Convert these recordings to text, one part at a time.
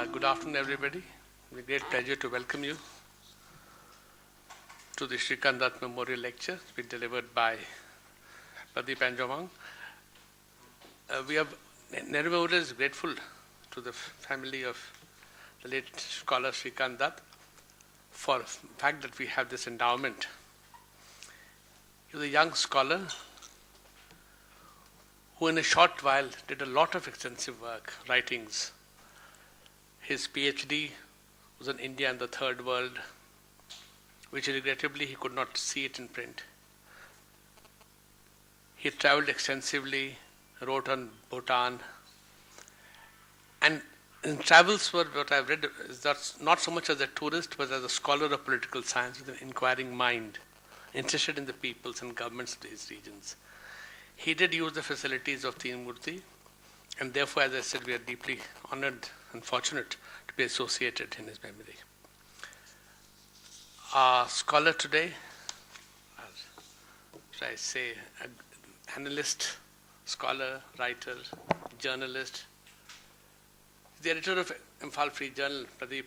Good afternoon, everybody. It's a great pleasure to welcome you to the Srikant Dutt Memorial Lecture, to be delivered by Pradip Phanjoubam. Memorial is grateful to the family of the late scholar Srikant Dutt for the fact that we have this endowment. He was a young scholar who in a short while did a lot of extensive work, writings. His PhD was on India and the Third World, which regrettably he could not see it in print. He traveled extensively, wrote on Bhutan, and his travels were, what I've read, is not so much as a tourist, but as a scholar of political science with an inquiring mind, interested in the peoples and governments of these regions. He did use the facilities of Teen Murti, and therefore, as I said, we are deeply honored and fortunate to be associated in his memory. Our scholar today, should I say, an analyst, scholar, writer, journalist, the editor of Imphal Free Journal, Pradip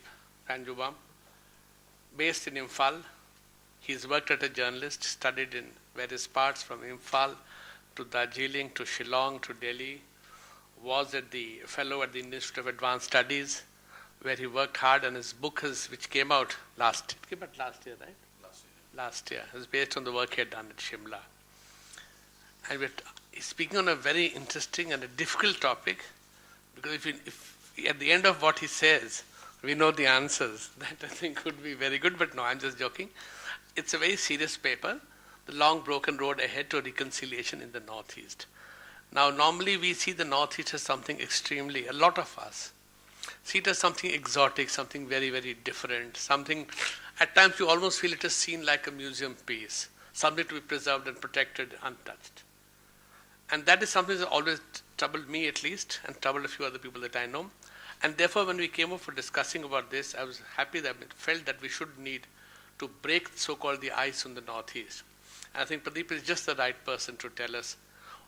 Phanjoubam, based in Imphal. He's worked as a journalist, studied in various parts from Imphal to Darjeeling to Shillong to Delhi, was at the fellow at the Institute of Advanced Studies, where he worked hard, and his book, which came out last year, right? Last year. It was based on the work he had done at Shimla. And he's speaking on a very interesting and a difficult topic, because if at the end of what he says, we know the answers, that I think would be very good, but no, I'm just joking. It's a very serious paper, the long broken road ahead to reconciliation in the Northeast. Now, normally we see the Northeast as something extremely, a lot of us see it as something exotic, something very, very different, something, at times you almost feel it is seen like a museum piece, something to be preserved and protected, untouched. And that is something that always troubled me at least, and troubled a few other people that I know. And therefore, when we came up for discussing about this, I was happy that I felt that we should need to break so-called the ice on the Northeast. And I think Pradip is just the right person to tell us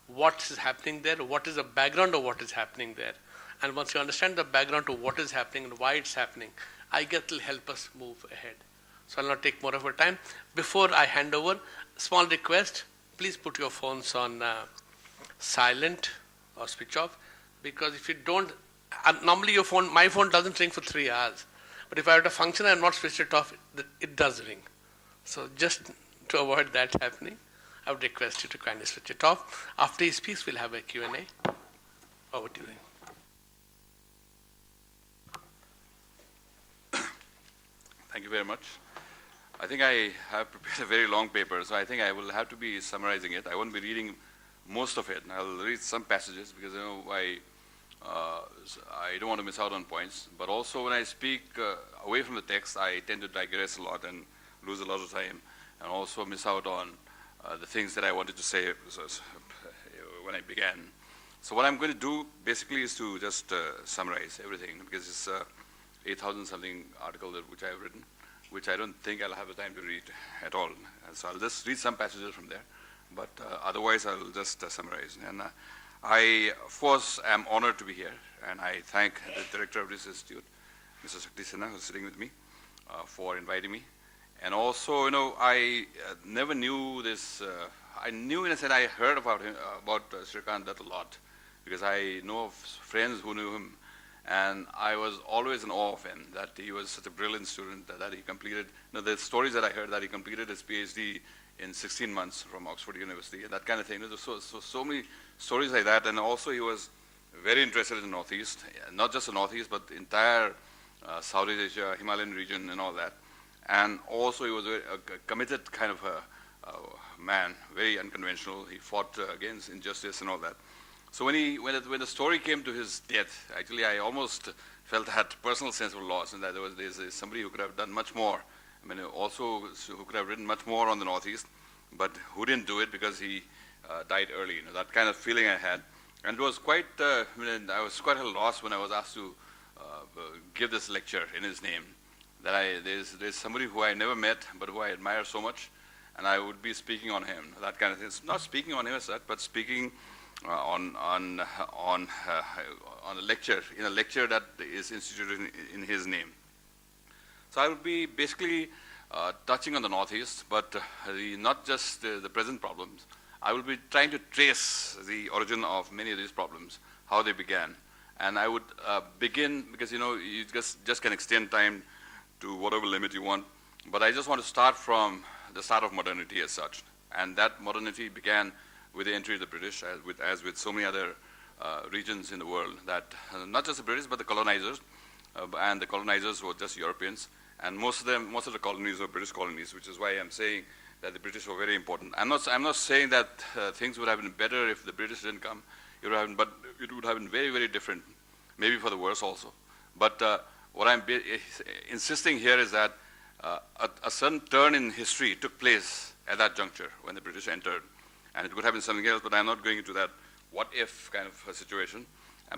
what is happening there, what is the background of what is happening there. And once you understand the background to what is happening and why it's happening, I guess it will help us move ahead. So I'll not take more of your time. Before I hand over, small request, please put your phones on silent or switch off, because if you don't, normally my phone doesn't ring for 3 hours. But if I have a function and I'm not switched it off, it does ring. So just to avoid that happening, I would request you to kindly switch it off. After he speaks, we'll have a Q&A. Over to you. Thank you very much. I think I have prepared a very long paper, so I think I will have to be summarizing it. I won't be reading most of it. I'll read some passages because I don't want to miss out on points. But also when I speak away from the text, I tend to digress a lot and lose a lot of time, and also miss out on the things that I wanted to say when I began. So what I'm going to do basically is to just summarize everything, because it's 8,000 something article which I have written, which I don't think I'll have the time to read at all. And so I'll just read some passages from there, but otherwise I'll just summarize. And I, of course, am honored to be here, and I thank the director of this institute, Mr. Shakti Sinha, who's sitting with me, for inviting me. And also, I never knew this. I knew, in a sense, I heard about him, about Srikant Dutt a lot, because I know of friends who knew him, and I was always in awe of him, that he was such a brilliant student, that he completed, the stories that I heard, that he completed his PhD in 16 months from Oxford University, and that kind of thing. So many stories like that, and also he was very interested in the Northeast, not just the Northeast, but the entire Southeast Asia, Himalayan region, and all that. And also he was a committed kind of a man, very unconventional. He fought against injustice and all that. So when the story came to his death, actually I almost felt that personal sense of loss, and that there's somebody who could have done much more. I mean, also who could have written much more on the Northeast, but who didn't do it because he died early. That kind of feeling I had. And it was quite, I was quite a loss when I was asked to give this lecture in his name. That there's somebody who I never met, but who I admire so much, and I would be speaking on him, that kind of thing. Not speaking on him as such, but speaking on a lecture, in a lecture that is instituted in his name. So I will be basically touching on the Northeast, but not just the present problems. I will be trying to trace the origin of many of these problems, how they began. And I would begin, because you just can extend time to whatever limit you want, but I just want to start from the start of modernity as such. And that modernity began with the entry of the British, as with so many other regions in the world, that not just the British, but the colonizers, and the colonizers were just Europeans, and most of the colonies were British colonies, which is why I'm saying that the British were very important. I'm not saying that things would have been better if the British didn't come, but it would have been very, very different, maybe for the worse also. But what I'm insisting here is that a certain turn in history took place at that juncture when the British entered. And it could have been something else, but I'm not going into that what-if kind of a situation.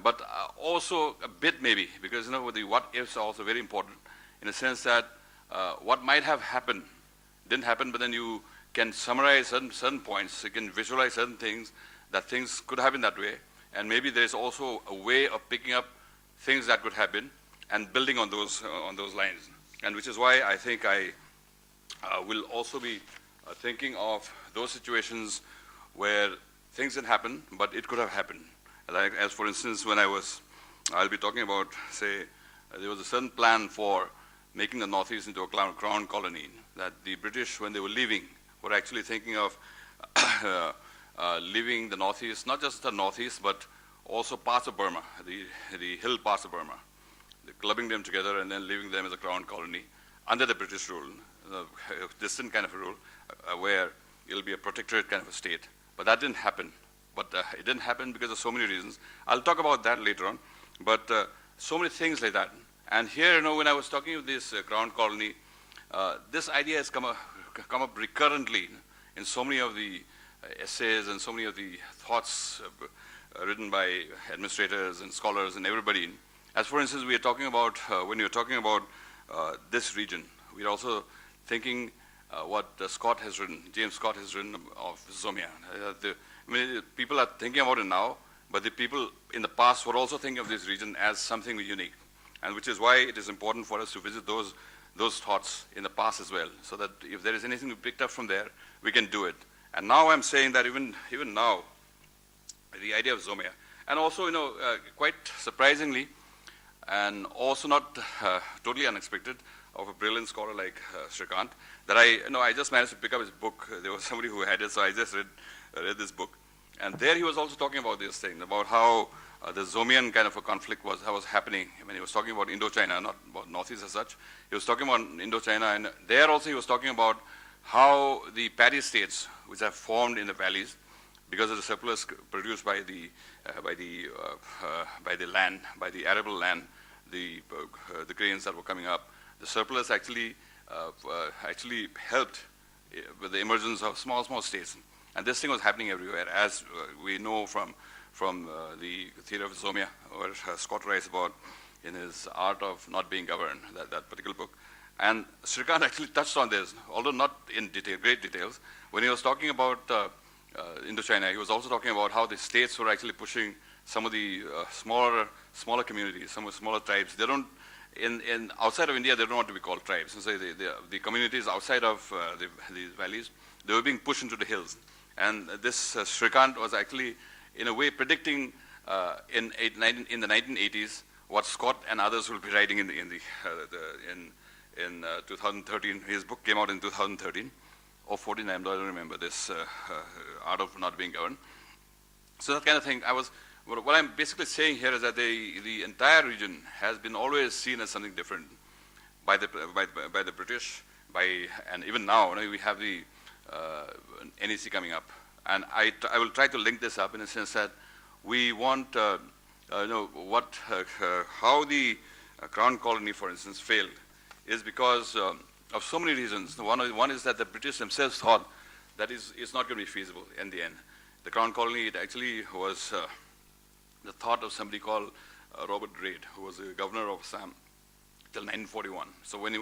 But also a bit maybe, because the what-ifs are also very important in the sense that what might have happened didn't happen, but then you can summarize certain points, you can visualize certain things, that things could have been that way, and maybe there's also a way of picking up things that could have been and building on those lines. And which is why I think I will also be thinking of those situations where things didn't happen, but it could have happened. As for instance, I'll be talking about, say, there was a certain plan for making the Northeast into a crown colony, that the British, when they were leaving, were actually thinking of leaving the Northeast, not just the Northeast, but also parts of Burma, the hill parts of Burma, clubbing them together and then leaving them as a crown colony under the British rule, a distant kind of a rule, where it'll be a protectorate kind of a state. But that didn't happen. But it didn't happen because of so many reasons. I'll talk about that later on. But so many things like that. And here, when I was talking of this crown colony, this idea has come up recurrently in so many of the essays and so many of the thoughts written by administrators and scholars and everybody. As for instance, we are talking about, when you're talking about this region, we're also thinking what Scott has written, James Scott has written of Zomia. People are thinking about it now, but the people in the past were also thinking of this region as something unique, and which is why it is important for us to visit those thoughts in the past as well, so that if there is anything we picked up from there, we can do it. And now I'm saying that even now, the idea of Zomia, and also quite surprisingly, and also not totally unexpected, of a brilliant scholar like Srikant, that I just managed to pick up his book. There was somebody who had it, so I just read this book. And there he was also talking about this thing, about how the Zomian kind of a conflict was happening. When he was talking about Indochina, not about Northeast as such, he was talking about Indochina, and there also he was talking about how the paddy states, which have formed in the valleys, because of the surplus produced by the land, by the arable land, the grains that were coming up, the surplus actually helped with the emergence of small states. And this thing was happening everywhere, as we know from the theory of Zomia, where Scott writes about in his Art of Not Being Governed, that particular book. And Srikant actually touched on this, although not in great details. When he was talking about Indochina, he was also talking about how the states were actually pushing some of the smaller communities, some of the smaller tribes. They don't, outside of India, they don't want to be called tribes. And so the communities outside of the valleys, they were being pushed into the hills. And this Srikant was actually, in a way, predicting in the 1980s what Scott and others will be writing in 2013. His book came out in 2013 or 14. I don't remember this Art of Not Being Governed. So that kind of thing. What I'm basically saying here is that the entire region has been always seen as something different by the British, and even now we have the NEC coming up, and I will try to link this up in a sense that we want how the Crown Colony, for instance, failed is because of so many reasons. One is that the British themselves thought that it's not going to be feasible in the end. The Crown Colony, it actually was the thought of somebody called Robert Reid, who was the governor of Assam till 1941. So when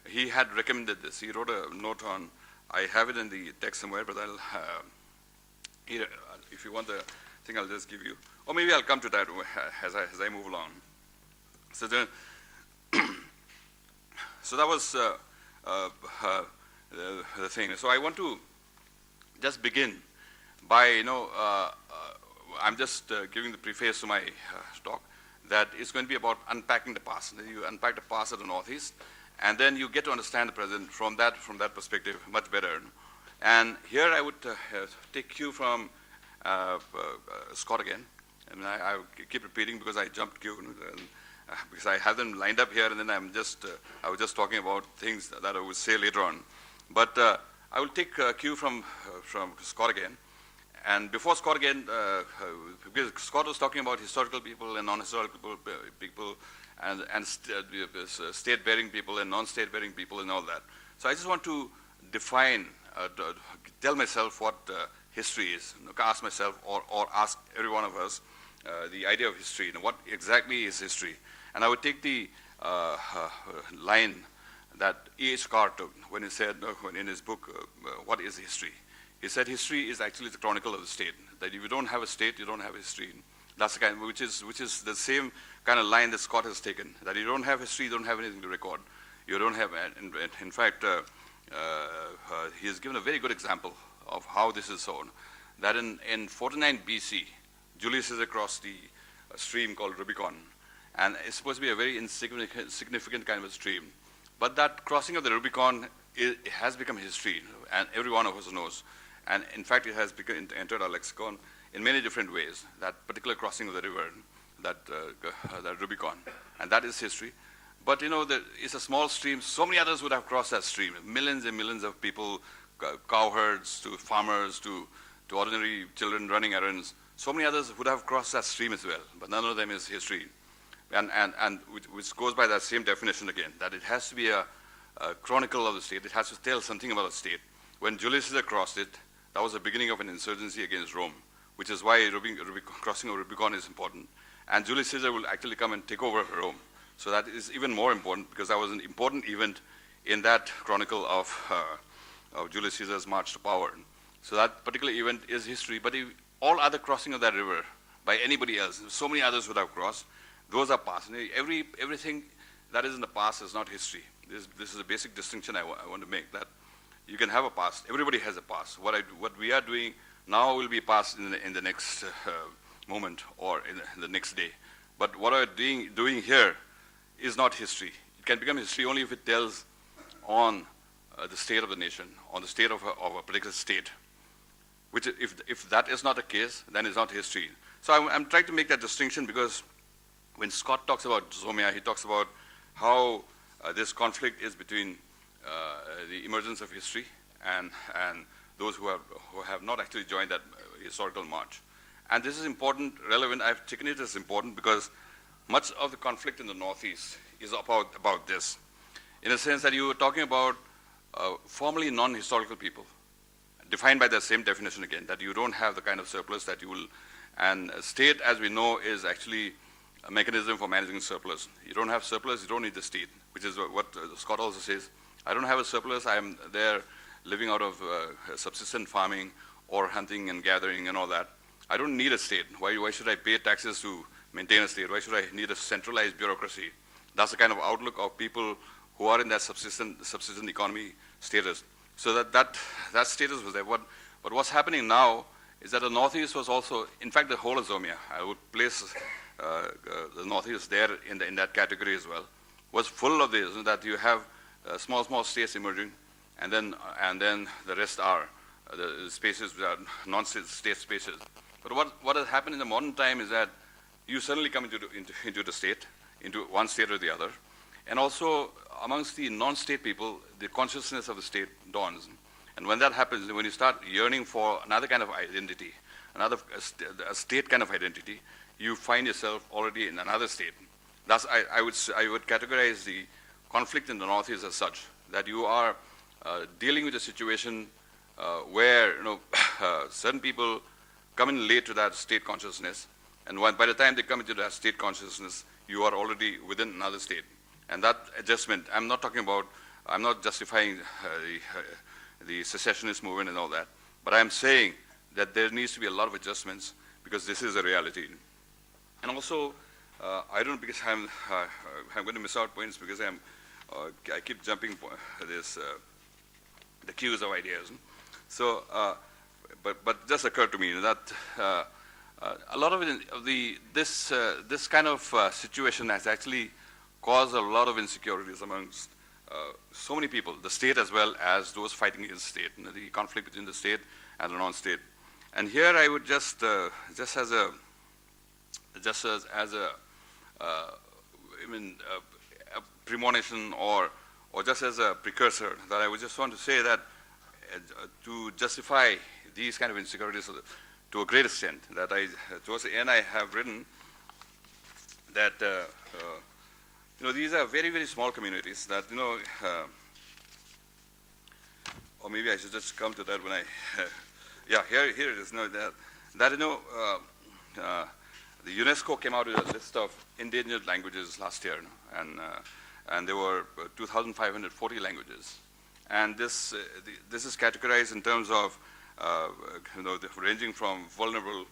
he had recommended this. He wrote a note on, I have it in the text somewhere, but if you want the think I'll just give you, or maybe I'll come to that as I move along. So so that was the thing. So I want to just begin by, I'm just giving the preface to my talk, that it's going to be about unpacking the past. You unpack the past of the Northeast, and then you get to understand the present from that perspective much better. And here I would take cue from Scott again. And I keep repeating because I jumped cue, because I have them lined up here, and then I was just talking about things that I would say later on. But I will take cue from Scott again. And before Scott again, because Scott was talking about historical people and non-historical people, and state-bearing people and non-state-bearing people and all that. So I just want to define, tell myself what history is, ask myself or ask every one of us the idea of history, what exactly is history. And I would take the line that E.H. Carr took when he said, in his book, What is History? He said history is actually the chronicle of the state. That if you don't have a state, you don't have history. That's the kind, which is the same kind of line that Scott has taken. That you don't have history, you don't have anything to record. You don't have, in fact, he has given a very good example of how this is so. That in 49 BC, Julius Caesar crossed the stream called Rubicon, and it's supposed to be a very insignificant kind of a stream. But that crossing of the Rubicon has become history, and every one of us knows. And in fact, it has entered our lexicon in many different ways, that particular crossing of the river, that Rubicon. And that is history. But it's a small stream. So many others would have crossed that stream. Millions and millions of people, cowherds to farmers to ordinary children running errands. So many others would have crossed that stream as well. But none of them is history. And which goes by that same definition again, that it has to be a chronicle of the state. It has to tell something about the state. When Julius Caesar crossed it, that was the beginning of an insurgency against Rome, which is why crossing of Rubicon is important. And Julius Caesar will actually come and take over Rome. So that is even more important, because that was an important event in that chronicle of Julius Caesar's march to power. So that particular event is history. But all other crossing of that river by anybody else, so many others would have crossed, those are past. Everything that is in the past is not history. This is a basic distinction I want to make, that you can have a past. Everybody has a past. What we are doing now will be past in the next moment or in the next day. But what we're doing here is not history. It can become history only if it tells on the state of the nation, on the state of a particular state. Which, if that is not the case, then it's not history. So I'm trying to make that distinction, because when Scott talks about Zomia, he talks about how this conflict is between the emergence of history and those who have not actually joined that historical march. And this is important, relevant. I've taken it as important because much of the conflict in the Northeast is about this. In a sense that you were talking about formerly non-historical people, defined by the same definition again, that you don't have the kind of surplus that you will, and a state, as we know, is actually a mechanism for managing surplus. You don't have surplus, you don't need the state, which is what Scott also says. I don't have a surplus, I'm there living out of subsistence farming or hunting and gathering and all that. I don't need a state. Why should I pay taxes to maintain a state? Why should I need a centralized bureaucracy? That's the kind of outlook of people who are in that subsistence economy status. So that status was there. But what's happening now is that the Northeast was also, in fact, the whole of Zomia, I would place the Northeast there in that category as well, was full of this, that you have small states emerging, and then the rest are the spaces that are non-state spaces. But what has happened in the modern time is that you suddenly come into the state, into one state or the other, and also amongst the non-state people, the consciousness of the state dawns. And when that happens, when you start yearning for another kind of identity, a state kind of identity, you find yourself already in another state. Thus, I would categorize the conflict in the Northeast as such, that you are dealing with a situation where certain people come in late to that state consciousness, and by the time they come into that state consciousness, you are already within another state. And that adjustment, I'm not justifying the secessionist movement and all that, but I'm saying that there needs to be a lot of adjustments because this is a reality. And also, I don't, because I'm going to miss out points because I keep jumping the queues of ideas. So, but just occurred to me that a lot of this kind of situation has actually caused a lot of insecurities amongst so many people, the state as well as those fighting against the state, the conflict between the state and the non-state. And here I would just as a premonition or just as a precursor, that I would just want to say that to justify these kind of insecurities to a great extent, that towards the end I have written that these are very, very small communities that or maybe I should just come to that when I yeah, here it is. The UNESCO came out with a list of endangered languages last year, and there were 2,540 languages. And this is categorized in terms of ranging from vulnerable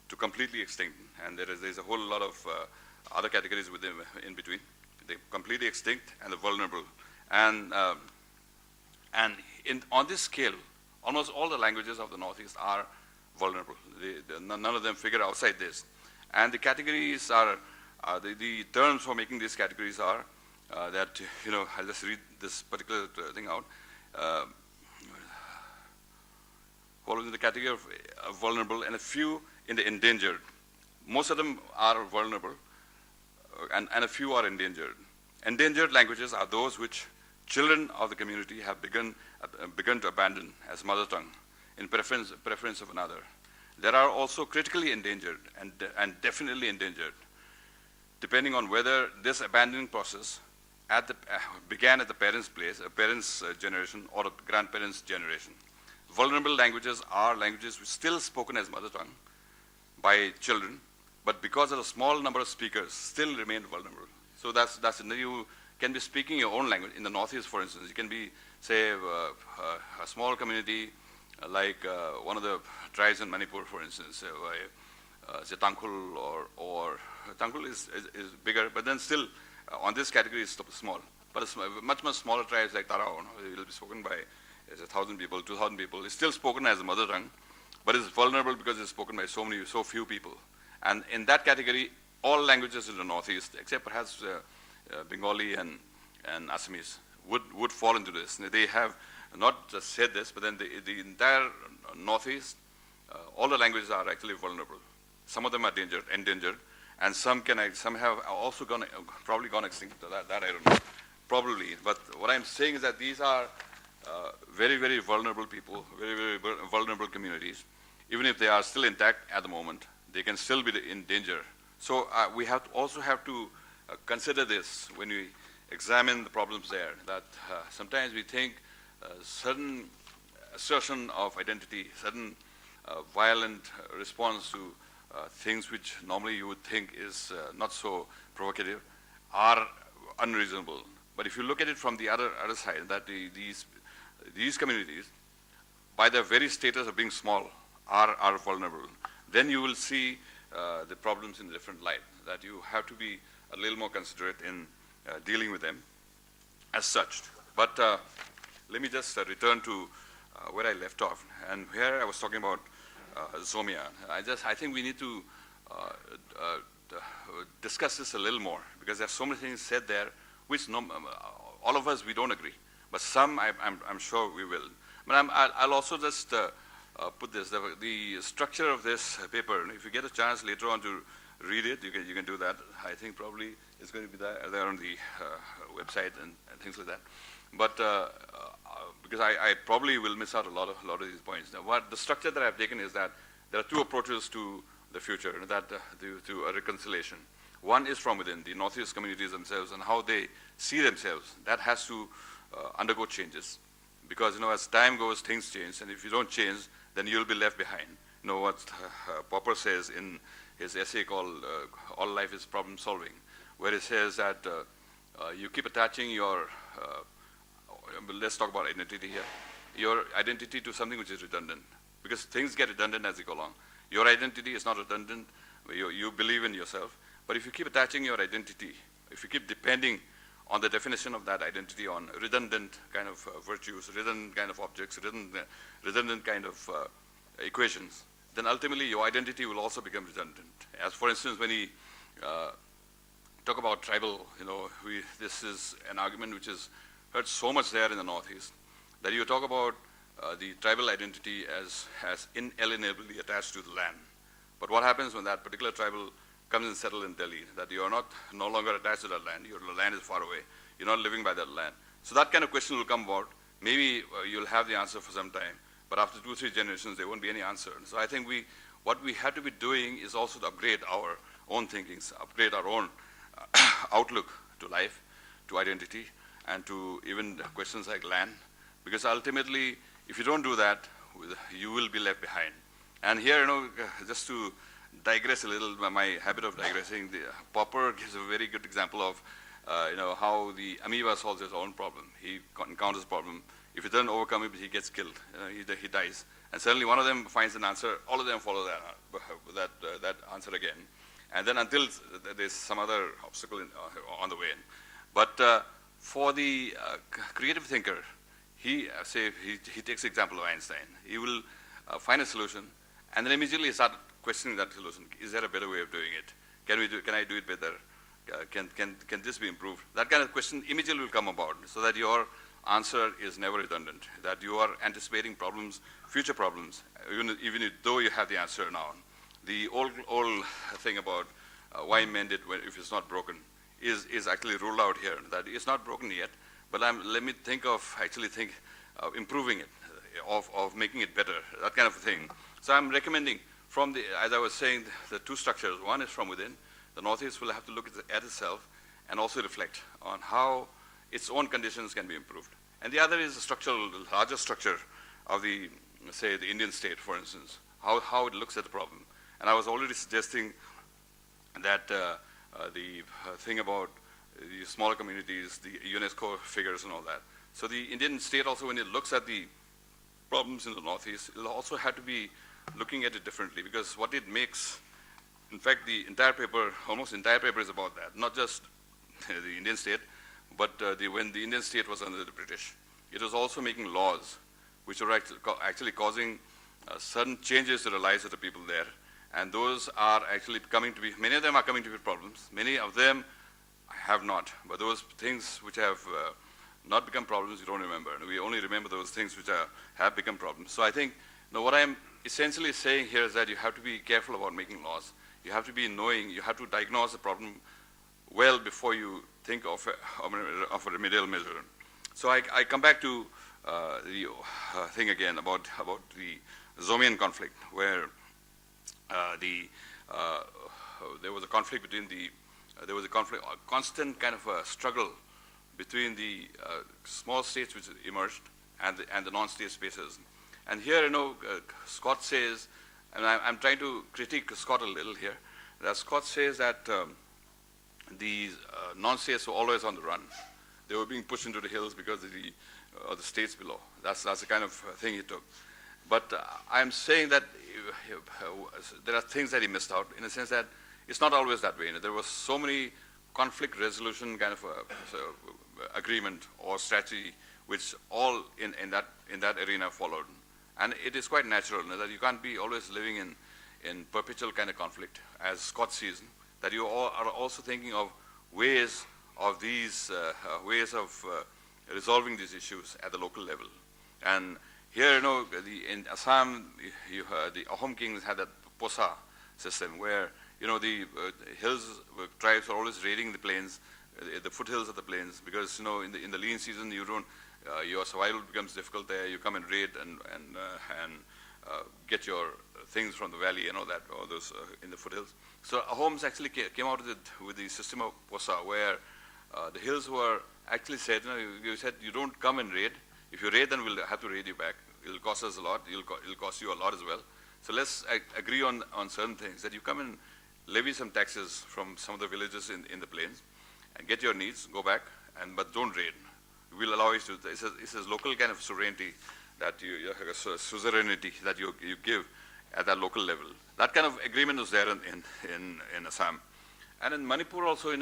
to completely extinct. And there's a whole lot of other categories within in between. The completely extinct and the vulnerable. And on this scale, almost all the languages of the Northeast are vulnerable. None of them figure outside this. And the categories are, the terms for making these categories are that, I'll just read this particular thing out. Following the category of vulnerable and a few in the endangered. Most of them are vulnerable and a few are endangered. Endangered languages are those which children of the community have begun to abandon as mother tongue in preference of another. There are also critically endangered and definitely endangered, depending on whether this abandoning process began at the parents' place, a parents' generation, or a grandparents' generation. Vulnerable languages are languages which still spoken as mother tongue by children, but because of a small number of speakers, still remain vulnerable. So you can be speaking your own language. In the Northeast, for instance, you can be, say, a small community like one of the tribes in Manipur, for instance, say Tangkhul, or Tangkhul is bigger, but then still on this category is small. But it's much smaller tribes like Tarao, it will be spoken by 1,000 people, 2,000 people. It's still spoken as a mother tongue, but it's vulnerable because it's spoken by so few people. And in that category, all languages in the Northeast, except perhaps Bengali and Assamese, would fall into this. They have not just said this, but then the entire Northeast, all the languages are actually vulnerable. Some of them are endangered, and some have also probably gone extinct. That I don't know, probably. But what I'm saying is that these are very, very vulnerable people, very, very vulnerable communities. Even if they are still intact at the moment, they can still be in danger. So we also have to consider this when we examine the problems there, that sometimes we think certain assertion of identity, sudden violent response to things which normally you would think is not so provocative are unreasonable. But if you look at it from the other side, that these communities, by their very status of being small, are vulnerable, then you will see the problems in a different light, that you have to be a little more considerate in dealing with them as such. But let me just return to where I left off, and here I was talking about Zomia. I think we need to discuss this a little more, because there's so many things said there which all of us, we don't agree, but some I'm sure we will. But I'll also just put this, the structure of this paper. If you get a chance later on to read it, you can do that. I think probably it's going to be there on the website and things like that. But because I probably will miss out a lot of these points. Now, the structure that I've taken is that there are two approaches to the future, to a reconciliation. One is from within the Northeast communities themselves and how they see themselves. That has to undergo changes, because as time goes, things change, and if you don't change, then you'll be left behind. What Popper says in his essay called "All Life is Problem Solving," where he says that you keep attaching your let's talk about identity here. Your identity to something which is redundant, because things get redundant as you go along. Your identity is not redundant. You believe in yourself. But if you keep attaching your identity, if you keep depending on the definition of that identity on redundant kind of virtues, redundant kind of objects, redundant kind of equations, then ultimately your identity will also become redundant. As for instance, when he talk about tribal, this is an argument which is heard so much there in the Northeast, that you talk about the tribal identity as inalienably attached to the land. But what happens when that particular tribal comes and settles in Delhi, that you are no longer attached to that land, your land is far away, you're not living by that land. So that kind of question will come about. Maybe you'll have the answer for some time, but after 2 or 3 generations, there won't be any answer. So I think what we have to be doing is also to upgrade our own thinkings, upgrade our own outlook to life, to identity, and to even questions like land. Because ultimately, if you don't do that, you will be left behind. And here, just to digress a little, my habit of digressing, Popper gives a very good example of how the amoeba solves its own problem. He encounters a problem. If he doesn't overcome it, he gets killed. He dies. And suddenly one of them finds an answer. All of them follow that answer again. And then until there's some other obstacle on the way in. But for the creative thinker, he takes the example of Einstein. He will find a solution, and then immediately start questioning that solution. Is there a better way of doing it? Can I do it better? Can this be improved? That kind of question immediately will come about, so that your answer is never redundant, that you are anticipating problems, future problems, even though you have the answer now. The old thing about why mend it if it's not broken is actually ruled out here, that it's not broken yet, but let me think of improving it, of making it better, that kind of a thing. So I'm recommending as I was saying, the 2 structures. One is from within. The Northeast will have to look at itself and also reflect on how its own conditions can be improved. And the other is the larger structure of the Indian state, for instance, how it looks at the problem. And I was already suggesting that the thing about the smaller communities, the UNESCO figures and all that. So the Indian state also, when it looks at the problems in the Northeast, it will also have to be looking at it differently, because what it makes, in fact, almost the entire paper is about that, not just the Indian state, but when the Indian state was under the British, it was also making laws which were actually causing certain changes to the lives of the people there. And those are actually many of them are coming to be problems. Many of them have not. But those things which have not become problems, you don't remember. We only remember those things which have become problems. So I think what I'm essentially saying here is that you have to be careful about making laws. You have to be you have to diagnose the problem well before you think of a remedial measure. So I come back to the thing again about the Zomian conflict, where there was a conflict a constant kind of a struggle between the small states which emerged and the non-state spaces. And here, Scott says, and I'm trying to critique Scott a little here, that Scott says that the non-states were always on the run. They were being pushed into the hills because of the states below. That's the kind of thing he took. But I'm saying that there are things that he missed out, in the sense that it's not always that way. There was so many conflict resolution kind of agreement or strategy which all in that arena followed. And it is quite natural that you can't be always living in perpetual kind of conflict, as Scott sees, that you all are also thinking of ways of resolving these issues at the local level. And here, in Assam, the Ahom kings had that Posa system where, the hills tribes are always raiding the plains, the foothills of the plains, because, in the lean season, your survival becomes difficult there. You come and raid and get your things from the valley and all that, or those in the foothills. So Ahoms actually came out with the system of Posa, where the hills were actually said, you said you don't come and raid. If you raid, then we'll have to raid you back. It'll cost us a lot. It'll cost you a lot as well. So let's agree on certain things, that you come and levy some taxes from some of the villages in the plains and get your needs, go back, but don't raid. We'll allow you to. It says local kind of sovereignty that suzerainty that you give at that local level. That kind of agreement was there in Assam. And in Manipur also,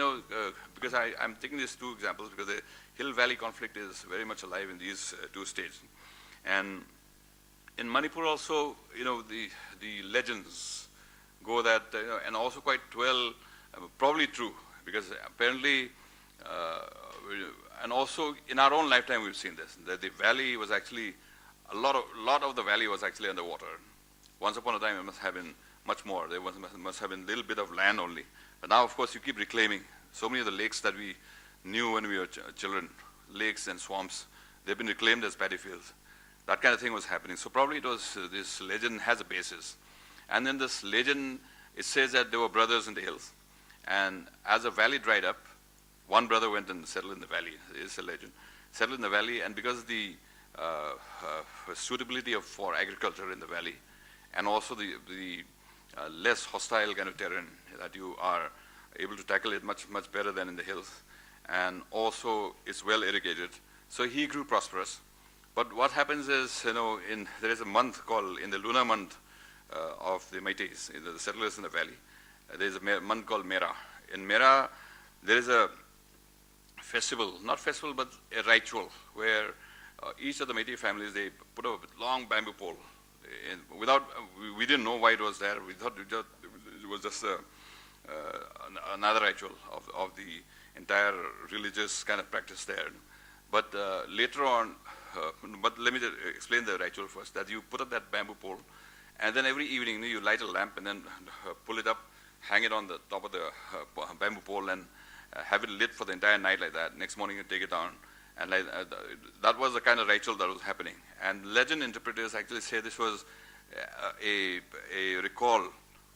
because I'm taking these two examples because the hill-valley conflict is very much alive in these two states. And in Manipur also, the legends go that, and also quite well, probably true, because apparently, and also in our own lifetime we've seen this, that the valley was actually, a lot of the valley was actually underwater. Once upon a time it must have been much more. There must have been a little bit of land only. But now, of course, you keep reclaiming. So many of the lakes that we knew when we were children, lakes and swamps, they've been reclaimed as paddy fields. That kind of thing was happening. So probably it was, this legend has a basis. And then this legend, it says that there were brothers in the hills. And as the valley dried up, one brother went and settled in the valley. It's a legend. Settled in the valley, and because of the suitability for agriculture in the valley, and also the less hostile kind of terrain that you are able to tackle it much better than in the hills, and also it's well irrigated. So he grew prosperous. But what happens is, there is a month called, in the lunar month of the Meiteis, the settlers in the valley, there is a month called Mera. In Mera, there is a festival, not festival, but a ritual where each of the Meitei families, they put a long bamboo pole. We didn't know why it was there. We thought it was just another ritual of the entire religious kind of practice there. But later on, but let me just explain the ritual first, that you put up that bamboo pole, and then every evening you light a lamp and then pull it up, hang it on the top of the bamboo pole, and have it lit for the entire night like that. Next morning you take it down. And that was the kind of ritual that was happening. And legend interpreters actually say this was a recall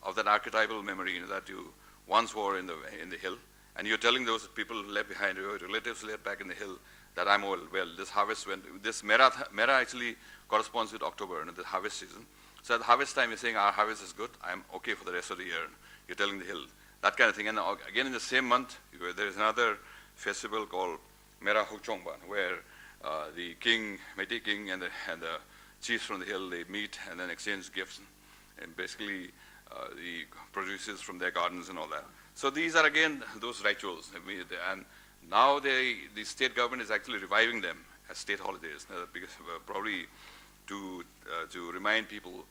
of that archetypal memory that you once were in the hill. And you're telling those people left behind, your relatives left back in the hill, that I'm well, this harvest this Mera actually corresponds with October, the harvest season. So at the harvest time, you're saying our harvest is good, I'm okay for the rest of the year. You're telling the hill, that kind of thing. And again, in the same month, there is another festival called Mera Huchongban, where the king, Meitei king, and the chiefs from the hill, they meet and then exchange gifts, and basically the produces from their gardens and all that. So these are again those rituals, and now the state government is actually reviving them as state holidays, because probably to remind people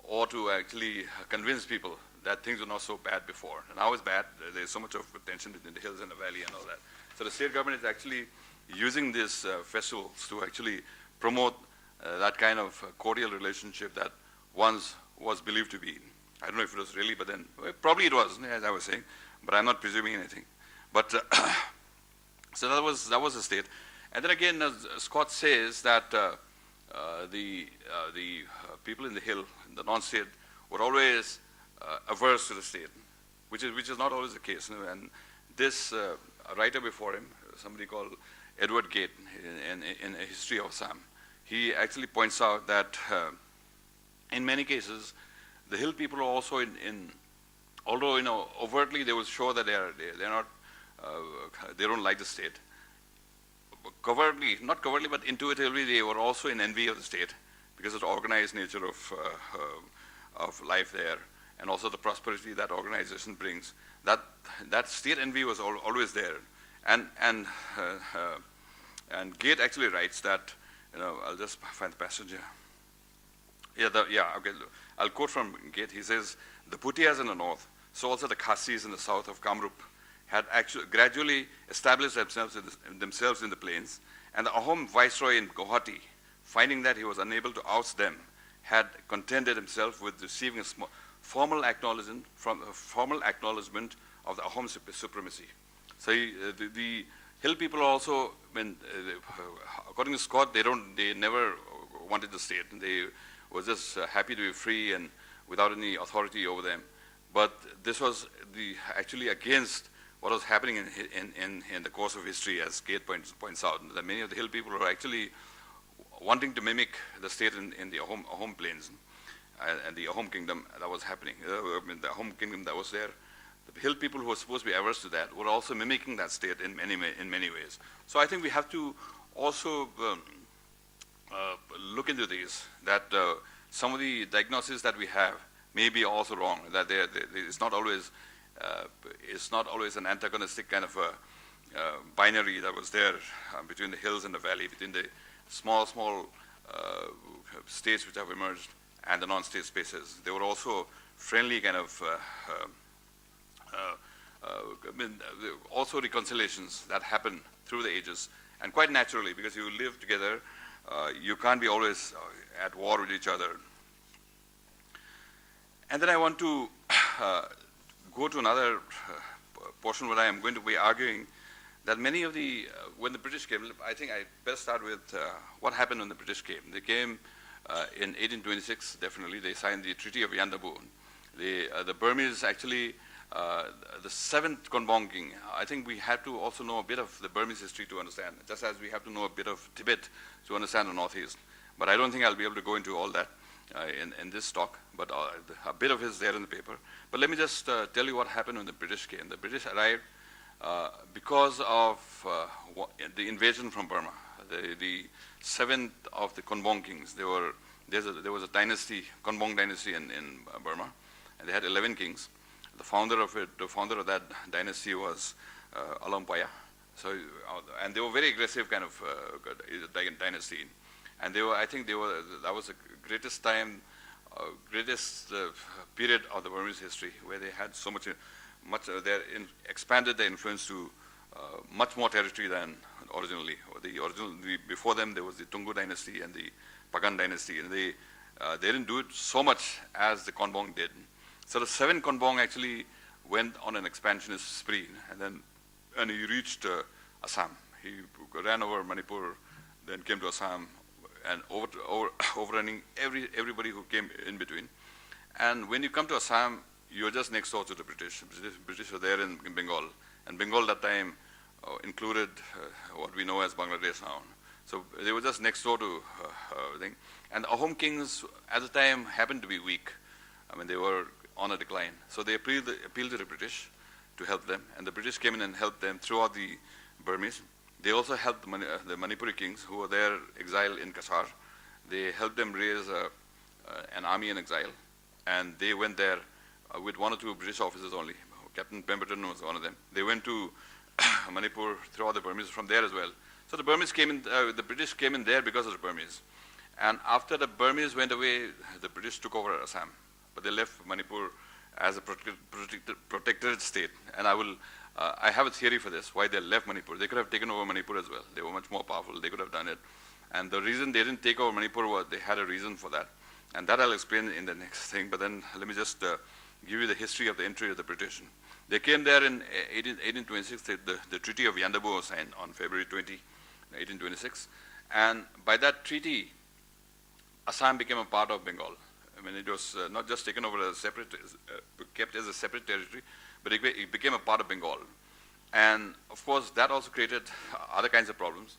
or to actually convince people that things were not so bad before. And now it's bad. There's so much of tension in the hills and the valley and all that. So the state government is actually using these festivals to actually promote that kind of cordial relationship that once was believed to be. I don't know if it was really, but then probably it was, as I was saying, but I'm not presuming anything. But so that was the state. And then again, as Scott says, that the people in the hill, the non-state, were always averse to the state, which is not always the case. And this a writer before him, somebody called Edward Gate, in A History of Assam, he actually points out that in many cases, the hill people are also although overtly they will show that they're not, they don't like the state. Covertly, not covertly, but intuitively, they were also in envy of the state because of the organized nature of life there, and also the prosperity that organization brings. That state envy was always there, and Gate actually writes that, I'll just find the passage here. Okay. I'll quote from Gate. He says, "The Bhutias in the north, so also the Khasis in the south of Kamrup, had actually gradually established themselves in the plains, and the Ahom viceroy in Guwahati, finding that he was unable to oust them, had contented himself with receiving a formal acknowledgement of the Ahom supremacy." So the hill people also, according to Scott, they never wanted the state. They were just happy to be free and without any authority over them. But this was actually against what was happening in the course of history, as Gate points out, that many of the hill people were actually wanting to mimic the state in the Ahom plains and the Ahom kingdom that was happening. The Ahom kingdom that was there, the hill people who were supposed to be averse to that were also mimicking that state in many ways. So I think we have to also look into these, that some of the diagnoses that we have may be also wrong, that it's not always an antagonistic kind of a binary that was there between the hills and the valley, between the small states which have emerged and the non-state spaces. There were also friendly kind of also reconciliations that happen through the ages, and quite naturally, because you live together, you can't be always at war with each other. And then I want to go to another portion where I am going to be arguing that many of the, when the British came, I think I best start with what happened when the British came. They came in 1826, definitely. They signed the Treaty of Yandabo. The Burmese actually, the 7th Konbong King, I think we have to also know a bit of the Burmese history to understand, just as we have to know a bit of Tibet to understand the Northeast. But I don't think I'll be able to go into all that in this talk, but a bit of it is there in the paper. But let me just tell you what happened when the British came. The British arrived because of the invasion from Burma. The 7th of the Konbong kings, there was a dynasty, Konbong dynasty in Burma, and they had 11 kings. The founder of that dynasty was Alampaya. So, and they were very aggressive kind of dynasty. And that was the greatest time, greatest period of the Burmese history, where they had so much, expanded their influence to much more territory than originally. Before them, there was the Tungu dynasty and the Pagan dynasty, and they didn't do it so much as the Konbong did. So the 7th Konbong actually went on an expansionist spree, and he reached Assam. He ran over Manipur, then came to Assam, and overrunning everybody who came in between. And when you come to Assam, you're just next door to the British. British were there in Bengal, and Bengal that time included what we know as Bangladesh now. So they were just next door to thing. And the Ahom kings at the time happened to be weak. I mean, they were on a decline. So they appealed to the British to help them, and the British came in and helped them throughout the Burmese. They also helped the Manipuri kings who were there exiled in Kasar. They helped them raise an army in exile, and they went there with 1 or 2 British officers only. Captain Pemberton was one of them. They went to Manipur throughout the Burmese from there as well. So the Burmese came in, the British came in there because of the Burmese. And after the Burmese went away, the British took over Assam, but they left Manipur as a protected state. And I have a theory for this, why they left Manipur. They could have taken over Manipur as well. They were much more powerful. They could have done it. And the reason they didn't take over Manipur was they had a reason for that. And that I'll explain in the next thing. But then let me just give you the history of the entry of the British. They came there in 1826. The Treaty of Yandabo was signed on February 20, 1826. And by that treaty, Assam became a part of Bengal. I mean, it was not just taken over as separate, kept as a separate territory, but it became a part of Bengal. And of course, that also created other kinds of problems.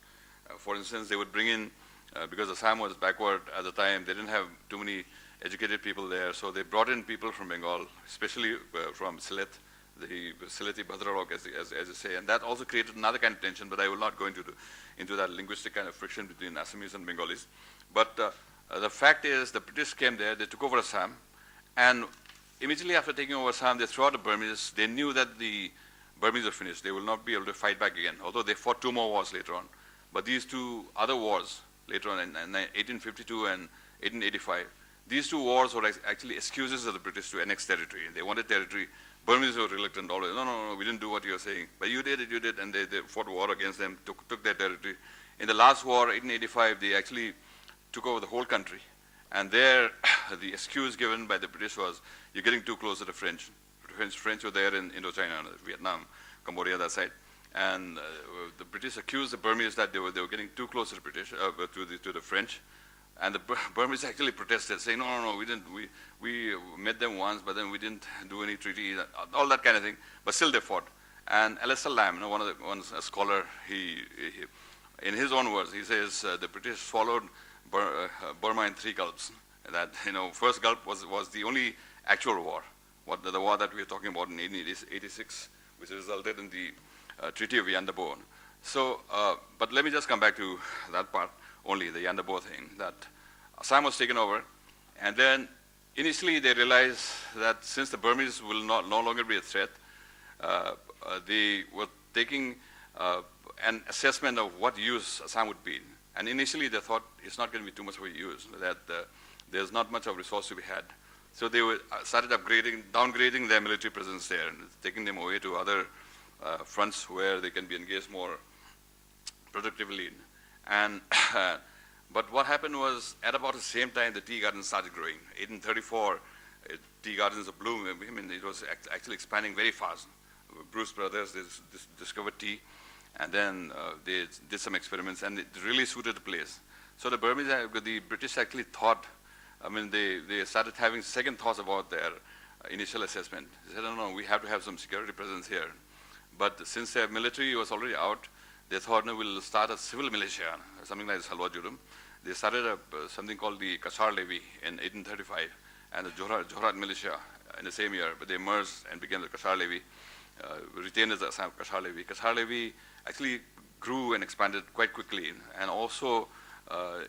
For instance, they would bring in, because Assam was backward at the time, they didn't have too many educated people there, so they brought in people from Bengal, especially from Sylhet, the Sylheti Bhadralok, as you say, and that also created another kind of tension, but I will not go into that linguistic kind of friction between Assamese and Bengalis. But the fact is, the British came there, they took over Assam, and immediately after taking over Assam, they threw out the Burmese. They knew that the Burmese were finished. They will not be able to fight back again, although they fought 2 more wars later on. But these 2 other wars, later on in 1852 and 1885, these 2 wars were actually excuses of the British to annex territory. They wanted territory. Burmese were reluctant always. No, we didn't do what you're saying. But you did, and they fought war against them, took their territory. In the last war, 1885, they actually took over the whole country. And there, the excuse given by the British was, you're getting too close to the French. French were there in Indochina, Vietnam, Cambodia, that side. And the British accused the Burmese that they were getting too close to the British, to the French. And the Burmese actually protested, saying, no, we didn't. We met them once, but then we didn't do any treaty, all that kind of thing. But still they fought. And Alistair Lamb, a scholar, he in his own words, he says the British swallowed Burma in 3 gulps. That, first gulp was the only actual war, the war that we are talking about in 1886, which resulted in the Treaty of Yandabo. So, but let me just come back to that part only, the Yandabo thing, that Assam was taken over, And then initially they realized that since the Burmese will no longer be a threat, they were taking an assessment of what use Assam would be. And initially they thought it's not going to be too much of a use, that there's not much of resource to be had. So they started downgrading their military presence there and taking them away to other fronts where they can be engaged more productively. And but what happened was, at about the same time, the tea gardens started growing. 1834, tea gardens of bloom. I mean, it was actually expanding very fast. Bruce brothers discovered tea, and then they did some experiments, and it really suited the place. So the British actually thought, I mean, they started having second thoughts about their initial assessment. They said, no, we have to have some security presence here. But since their military was already out, they thought, no, we'll start a civil militia, something like Salwa Judum. They started something called the Kashar Levy in 1835, and the Johrat militia in the same year, but they merged and became the Kashar Levy, retained as the Assam Kashar Levy. Kashar Levy actually grew and expanded quite quickly, and also,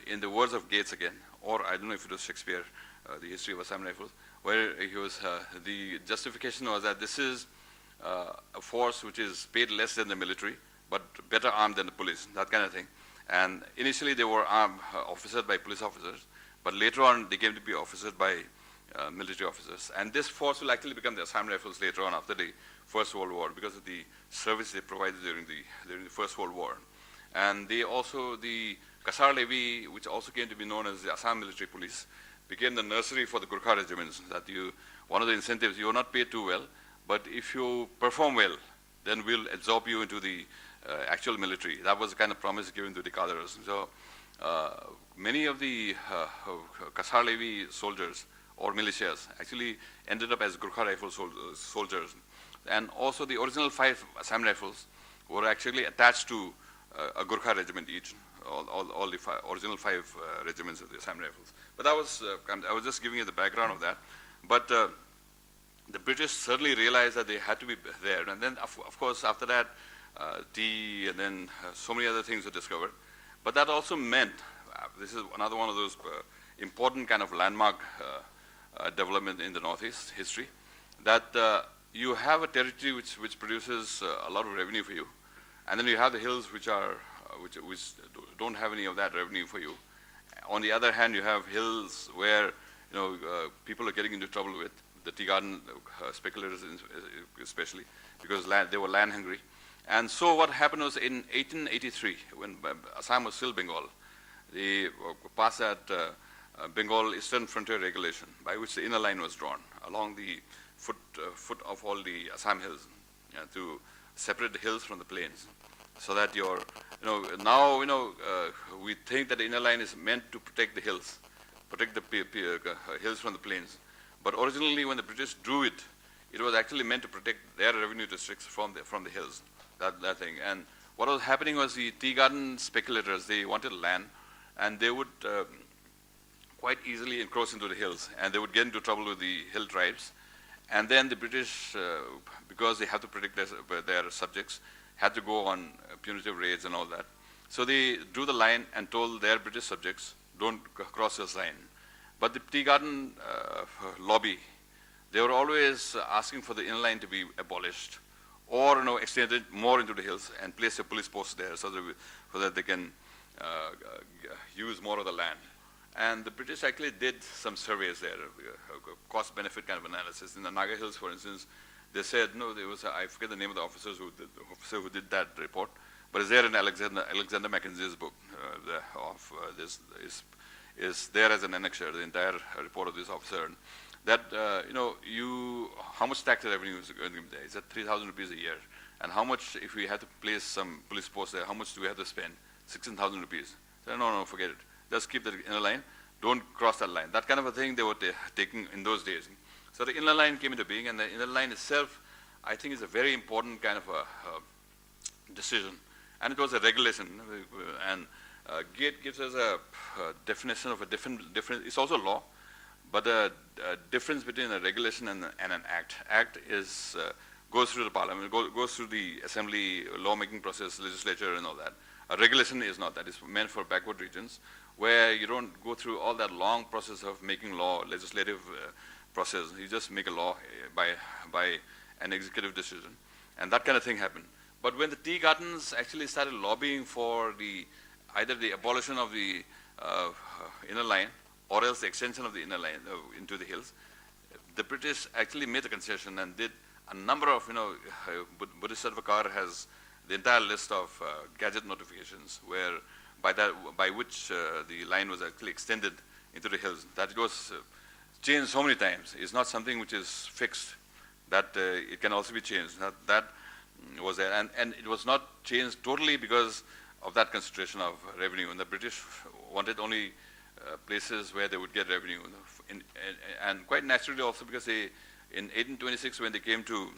in the words of Gates again, or I don't know if it was Shakespeare, the history of Assam Rifles, where he was, the justification was that this is a force which is paid less than the military, but better armed than the police, that kind of thing. And initially they were armed, officered by police officers, but later on they came to be officered by military officers. And this force will actually become the Assam Rifles later on after the First World War because of the service they provided during the First World War. And they also, the Kashar Levy, which also came to be known as the Assam Military Police, became the nursery for the Gurkha regiments. That one of the incentives, you are not paid too well, but if you perform well, then we'll absorb you into the actual military. That was the kind of promise given to the cadres. So many of the Kashar Levy soldiers or militias actually ended up as Gurkha Rifle soldiers. And also the original 5 Assam Rifles were actually attached to a Gurkha regiment each, all the original 5 regiments of the Assam Rifles. But that was, I was just giving you the background of that. But the British certainly realized that they had to be there. And then, of course, after that, tea and then so many other things were discovered. But that also meant, this is another one of those important kind of landmark development in the Northeast history, that you have a territory which produces a lot of revenue for you, and then you have the hills which are which don't have any of that revenue for you. On the other hand, you have hills where people are getting into trouble with the tea garden speculators, especially because they were land hungry. And so what happened was in 1883, when Assam was still Bengal, they passed that Bengal Eastern Frontier Regulation, by which the inner line was drawn along the foot of all the Assam hills to separate the hills from the plains, so that now we think that the inner line is meant to protect the hills, protect the hills from the plains. But originally, when the British drew it, it was actually meant to protect their revenue districts from the hills. That thing. And what was happening was the tea garden speculators, they wanted land, and they would quite easily encroach into the hills, and they would get into trouble with the hill tribes. And then the British, because they have to protect their subjects, had to go on punitive raids and all that. So they drew the line and told their British subjects, don't cross this line. But the tea garden lobby, they were always asking for the inner line to be abolished, or extended more into the hills and place a police post there so that they can use more of the land. And the British actually did some surveys there, cost-benefit kind of analysis. In the Naga Hills, for instance, they said, there was, I forget the name of the officer who did that report, but it's there in Alexander Mackenzie's book. This is there as an annexure, the entire report of this officer. That, how much tax revenue is going to be there? It's at 3,000 rupees a year. And how much, if we had to place some police posts there, how much do we have to spend? 16,000 rupees. So, no, forget it. Just keep the inner line. Don't cross that line. That kind of a thing they were taking in those days. So the inner line came into being, and the inner line itself, I think, is a very important kind of a decision. And it was a regulation. And Gate gives us a definition of a different, it's also law, but a difference between a regulation and an act. Act is goes through the parliament, goes through the assembly, lawmaking process, legislature and all that. A regulation is not that. It's meant for backward regions where you don't go through all that long process of making law, legislative process. You just make a law by an executive decision. And that kind of thing happened. But when the tea gardens actually started lobbying for either the abolition of the inner line or else the extension of the inner line into the hills, the British actually made the concession and did a number of, Buddhist Sarvakar has the entire list of gadget notifications where by which the line was actually extended into the hills. That was changed so many times. It's not something which is fixed, that it can also be changed. That was there. And it was not changed totally because of that concentration of revenue. And the British wanted only places where they would get revenue. And quite naturally also because in 1826 when they came to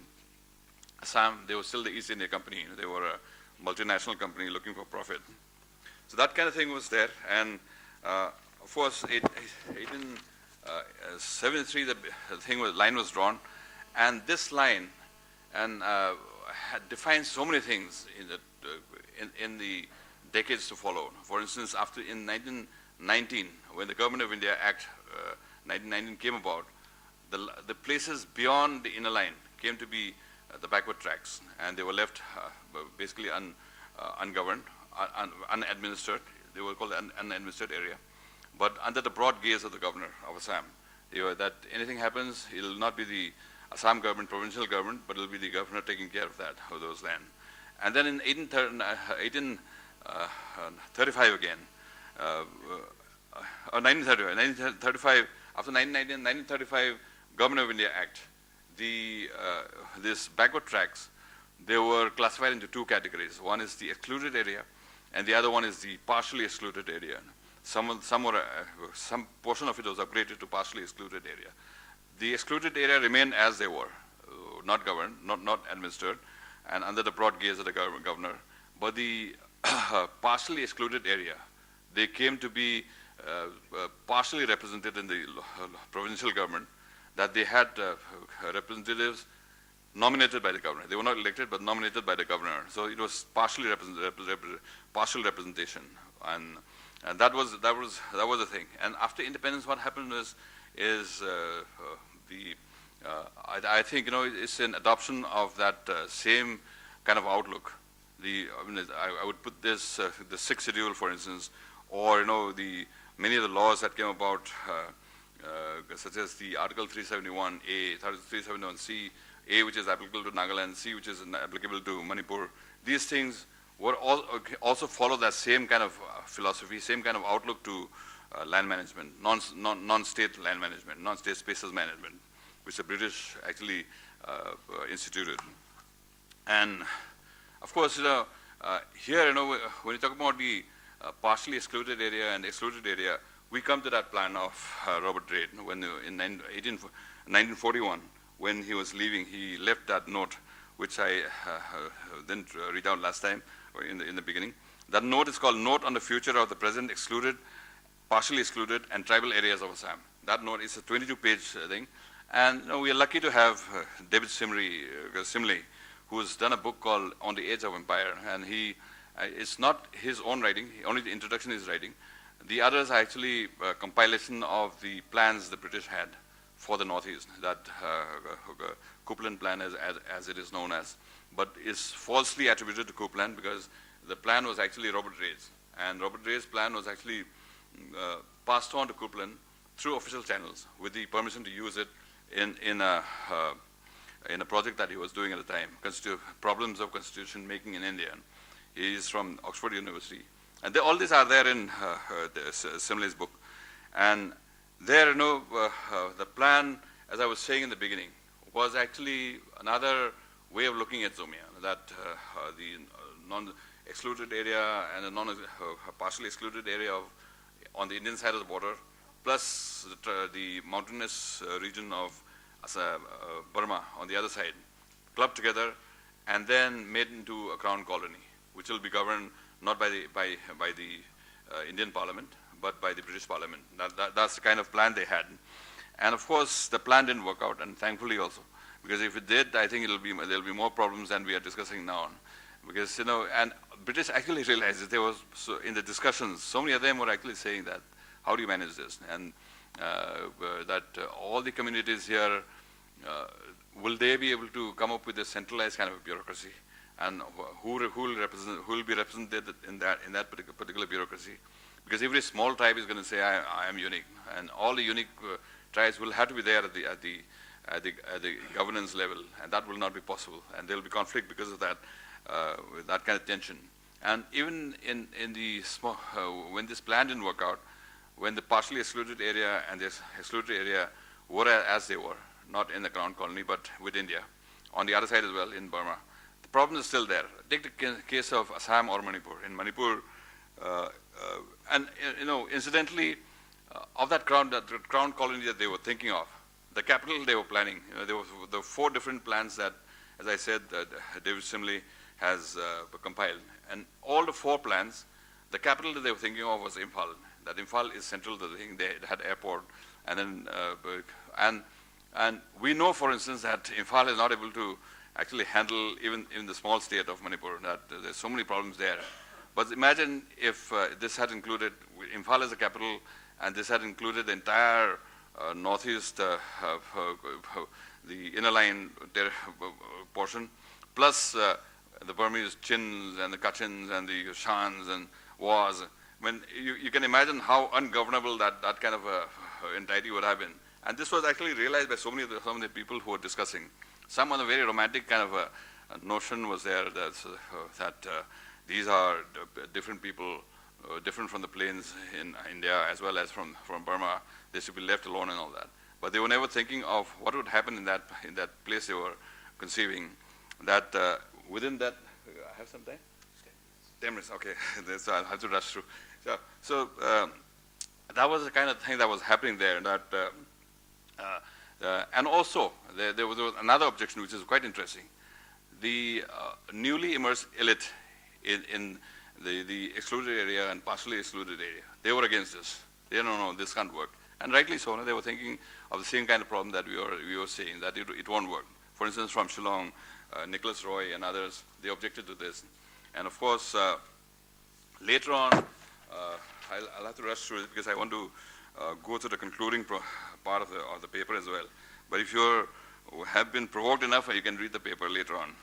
Assam, they were still the East India Company. They were a multinational company looking for profit. So that kind of thing was there. And of course, 1873, the line was drawn. And this line had defined so many things in the decades to follow. For instance, in 1919, when the Government of India Act 1919 came about, the places beyond the inner line came to be the backward tracts, and they were left basically ungoverned, unadministered. They were called an unadministered area, but under the broad gaze of the governor of Assam. That anything happens, it will not be the Assam government, provincial government, but it will be the governor taking care of those land. And then in 1835 again, 1935, after 1935 Government of India Act, these backward tracts, they were classified into two categories. One is the excluded area, and the other one is the partially excluded area. Some portion of it was upgraded to partially excluded area. The excluded area remained as they were, not governed, not administered, and under the broad gaze of the governor. But the partially excluded area, they came to be partially represented in the provincial government, that they had representatives nominated by the governor. They were not elected, but nominated by the governor. So it was partial representation, and that was the thing. And after independence, what happened I think it's an adoption of that same kind of outlook. I would put this the sixth schedule, for instance, or many of the laws that came about, such as the Article 371A, 371C, A, which is applicable to Nagaland, C, which is applicable to Manipur. These things were also follow that same kind of philosophy, same kind of outlook to land management, non-state land management, non-state spaces management, which the British actually instituted. And of course, here, when you talk about the partially excluded area and excluded area, we come to that plan of Robert Reid. When in 1941, when he was leaving, he left that note, which I didn't read out last time, or in the beginning. That note is called Note on the Future of the Present Excluded, Partially Excluded, and Tribal Areas of Assam. That note is a 22-page thing. And we are lucky to have David Simley, who has done a book called On the Edge of Empire. And it's not his own writing, only the introduction is writing. The others are actually a compilation of the plans the British had for the Northeast, that Coupland plan as it is known as, but is falsely attributed to Coupland because the plan was actually Robert Reid's. And Robert Reid's plan was actually passed on to Coupland through official channels with the permission to use it in a project that he was doing at the time, Problems of Constitution Making in India. He is from Oxford University. And all these are there in Simley's book. And there, the plan, as I was saying in the beginning, was actually another way of looking at Zomia, that the non-excluded area and the partially excluded area on the Indian side of the border, plus the mountainous region of Burma on the other side, clubbed together and then made into a crown colony, which will be governed not by the Indian Parliament, but by the British Parliament. That's the kind of plan they had. And of course, the plan didn't work out, and thankfully also, Because if it did, I think there'll be more problems than we are discussing now. Because, and British actually realized that there was, in the discussions, so many of them were actually saying that, how do you manage this? And that all the communities here, will they be able to come up with a centralized kind of bureaucracy? And who will be represented in that particular bureaucracy? Because every small tribe is going to say, I am unique. And all the unique tribes will have to be there at the governance level, and that will not be possible. And there will be conflict because of that, that kind of tension. And even in the small, when this plan didn't work out, when the partially excluded area and this excluded area were as they were, not in the Crown Colony, but with India, on the other side as well, in Burma, the problem is still there. Take the case of Assam or Manipur. In Manipur, and incidentally, of that Crown Colony that they were thinking of, the capital they were planning, there were the 4 different plans that, as I said, David Simley has compiled. And all the 4 plans, the capital that they were thinking of was Imphal. That Imphal is central to the thing. They had airport, and then and we know, for instance, that Imphal is not able to actually handle even the small state of Manipur. That there's so many problems there. But imagine if this had included Imphal as a capital, and this had included the entire northeast, the inner line portion, plus the Burmese Chins and the Kachins and the Shans and Was. When you can imagine how ungovernable that kind of entity would have been. And this was actually realized by some of the people who were discussing. Some of the very romantic kind of a notion was there that these are different people, different from the plains in India as well as from Burma. They should be left alone and all that. But they were never thinking of what would happen in that place they were conceiving. That within that, I have some time? 10 minutes, okay. So I'll have to rush through. So that was the kind of thing that was happening there. That and also there was another objection which is quite interesting. The newly immersed elite in the excluded area and partially excluded area, they were against this. They don't know this can't work, and rightly so. No? They were thinking of the same kind of problem that we were saying, that it won't work. For instance, from Shillong, Nicholas Roy and others, they objected to this, and of course later on, I'll have to rush through it because I want to go to the concluding part of the paper as well. But if you have been provoked enough, you can read the paper later on.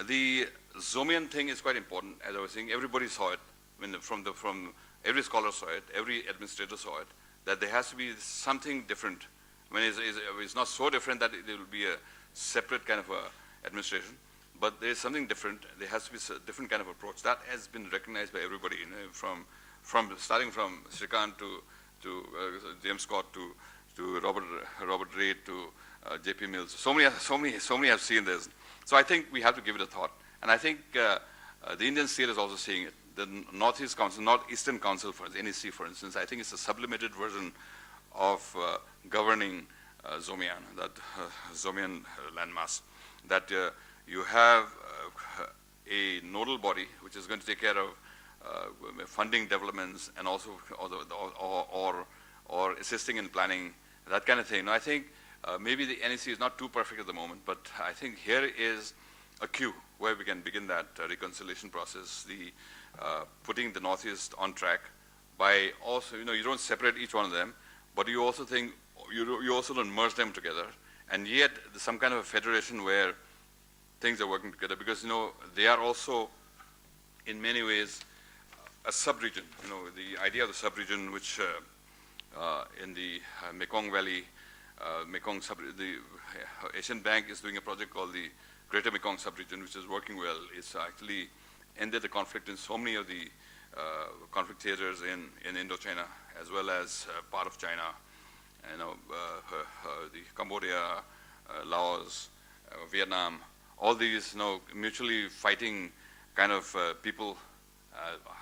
The Zomian thing is quite important. As I was saying, everybody saw it. I mean, from every scholar saw it, every administrator saw it, that there has to be something different. I mean, it's not so different that it will be a separate kind of administration, but there is something different. There has to be a different kind of approach. That has been recognized by everybody, from starting from Srikant to James Scott to Robert Reid to J.P. Mills. So many have seen this. So I think we have to give it a thought. And I think the Indian state is also seeing it. The Northeastern Council, for NEC, for instance, I think it's a sublimated version of governing Zomian, that Zomian landmass. That you have a nodal body which is going to take care of funding developments and also or assisting in planning, that kind of thing. Now, I think maybe the NEC is not too perfect at the moment, but I think here is a cue where we can begin that reconciliation process, the putting the Northeast on track by also, you don't separate each one of them, but you also think, you also don't merge them together, and yet some kind of a federation where things are working together, because, they are also, in many ways, a sub-region. The idea of the sub-region, which in the Mekong Valley, the Asian Bank is doing a project called the Greater Mekong Sub-Region, which is working well. It's actually ended the conflict in so many of the conflict theaters in Indochina, as well as part of China, the Cambodia, Laos, Vietnam. All these, mutually fighting kind of people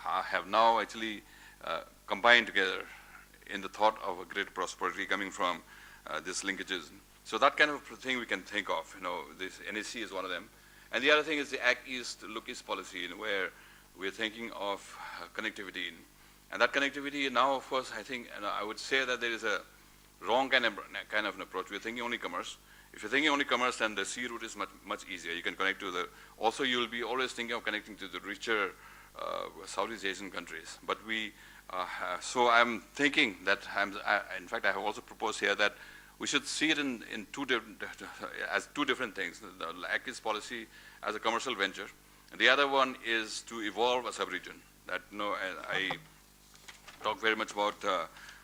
have now actually combined together in the thought of a great prosperity coming from these linkages. So that kind of thing we can think of. This NEC is one of them. And the other thing is the Act East, Look East policy, where we're thinking of connectivity. And that connectivity now, of course, I think, I would say that there is wrong kind of an approach. We're thinking only commerce. If you're thinking only commerce, then the sea route is much easier. You can connect to the, also you'll be always thinking of connecting to the richer Southeast Asian countries. But so I'm thinking that, in fact I have also proposed here that we should see it in as two different things. The Act East policy as a commercial venture, and the other one is to evolve a sub-region. That, I talk very much about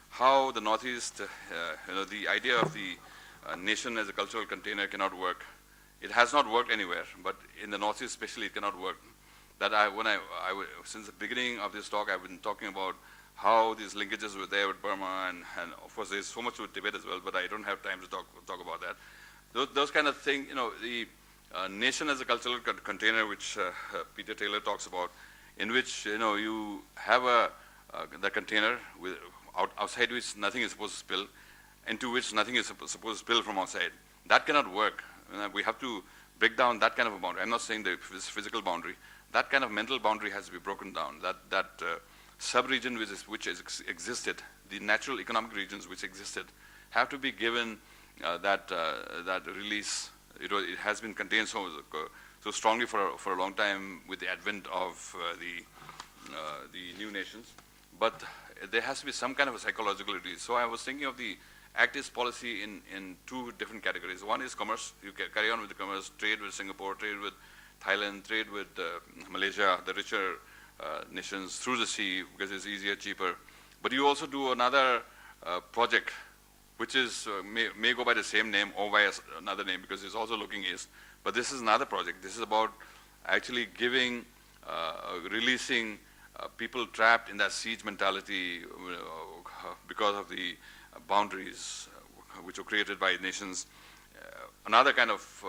how the Northeast, the idea of the nation as a cultural container cannot work. It has not worked anywhere, but in the Northeast especially it cannot work. That since the beginning of this talk, I've been talking about how these linkages were there with Burma, and of course there's so much with Tibet as well, but I don't have time to talk about that. Those kind of things, the nation as a cultural container, which Peter Taylor talks about, in which you have the container outside which nothing is supposed to spill, into which nothing is supposed to spill from outside. That cannot work. We have to break down that kind of a boundary. I'm not saying the physical boundary. That kind of mental boundary has to be broken down. That sub-region which existed, the natural economic regions which existed, have to be given that release. It has been contained so strongly for a long time with the advent of the new nations. But there has to be some kind of a psychological release. So I was thinking of the Act East policy in two different categories. One is commerce. You can carry on with the commerce, trade with Singapore, trade with Thailand, trade with Malaysia, the richer nations through the sea, because it's easier, cheaper. But you also do another project which is may go by the same name or by another name, because it's also looking east. But this is another project. This is about actually giving, releasing people trapped in that siege mentality because of the boundaries which were created by nations. Another kind of